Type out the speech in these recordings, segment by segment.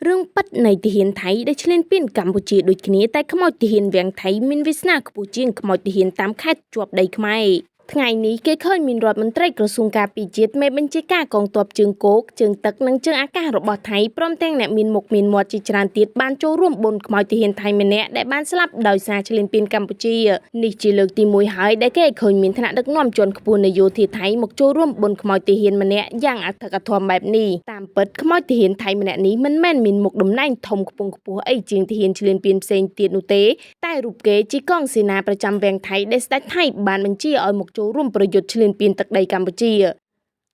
រឿងប៉ាត់នៃទាហានថៃដែលឆ្លៀនពៀនកម្ពុជាដូចគ្នាតែខ្មោចទាហានវាំងថៃមានវាសនាខ្ពស់ជាងខ្មោចទាហានតាមខេត្តជាប់ដីខ្មែរថ្ងៃនេះគេឃើញមានរដ្ឋមន្ត្រីក្រសួងការពារជាតិមេបញ្ជាការកងទ័ពជើងគោកជើងទឹកនិងជើងអាកាសរបស់ថៃព្រមទាំងអ្នកមានមុខមានមាត់ជាច្រើនទៀតបានចូលរួមបុណ្យខ្មោចទាហានថៃម្នាក់ដែលបានស្លាប់ដោយសារឆ្លៀនពៀនកម្ពុជានេះជាលើកទី1ហើយដែលគេឃើញមានថ្នាក់ដឹកនាំជាន់ខ្ពស់នៃយោធាថៃមកចូលរួមបុណ្យខ្មោចទាហានម្នាក់យ៉ាងអធិកអធមបែបនេះតាមពិតខ្មោចទាហានថៃម្នាក់នេះមិនមែនមានមុខតំណែងធំខ្ពង់ខ្ពស់អីជាងទាហានឆ្លៀនពៀនផ្សេងទៀតនោះទេតែរូបគេជាកងសេនាប្រចាំវាំងថៃដែលស្ដេចថៃបានបញ្ជាឲ្យមកចូលរួមប្រយុទ្ធឆ្លៀនពៀនទឹកដីកម្ពុជា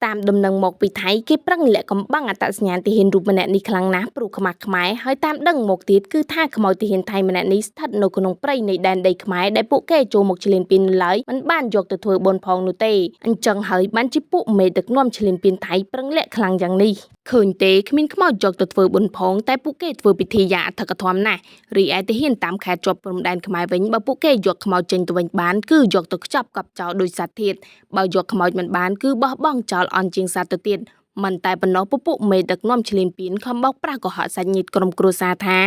តាមដំណឹងមកពីថៃគេប្រឹងលាក់កំបាំងអត្តសញ្ញាណទាហានរូបម្នាក់នេះខ្លាំងណាស់ព្រោះខ្មាស់ខ្មែរហើយតាមដឹងមកទៀតគឺថាខ្មោចទាហានថៃម្នាក់នេះស្ថិតនៅក្នុងព្រៃនៃដែនដីខ្មែរដែលពួកគេចូលមកឆ្លៀនពៀនឡើយមិនបានយកទៅធ្វើបុណ្យផងនោះទេអញ្ចឹងហើយបានជាពួកមេដឹកនាំឆ្លៀនពៀនថៃប្រឹងលាក់ខ្លាំងយ៉ាងនេះឃើញទេគ្មានខ្មោចយកទៅធ្វើបុណ្យផងតែពួកគេធ្វើពិធីយ៉ាងអធិកអធមណាស់រីឯទាហានតាមខេត្តជាប់ព្រំដែនខ្មែរវិញបើពួកគេយកខ្មោចចេញទៅវិញបានគឺយកទៅខ្ចប់កប់ចោលដោយសត្វធាតុបើយកខ្មោចមិនបានគឺបោះបង់ចោលអន់ជាងសត្វទៅទៀតមិនតែប៉ុណ្ណោះពពួកមេដឹកនាំឆ្លៀនពៀនខំបោកប្រាស់កុហកសាច់ញាតិក្រុមគ្រួសារថា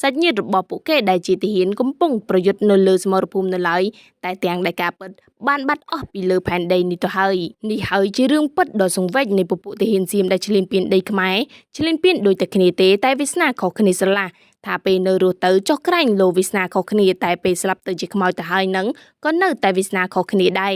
សាច់ញាតិរបស់ពួកគេដែលជាទាហានកំពុងប្រយុទ្ធនៅលើសមរភូមិនៅឡើយតែទាំងដែលការពិតបានបាត់អស់ពីលើផែនដីនេះទៅហើយនេះហើយជារឿងពិតដ៏សង្វេគនៃពពួកទាហានសៀមដែលឆ្លៀនពៀនដីខ្មែរឆ្លៀនពៀនដូចតែគ្នាទេតែវាសនាខុសគ្នាស្រឡះថាពេលនៅរស់ទៅចុះក្រែងលោវាសនាខុសគ្នាតែពេលស្លាប់ទៅជាខ្មោចទៅហើយនឹងក៏នៅតែវាសនាខុសគ្នាដែរ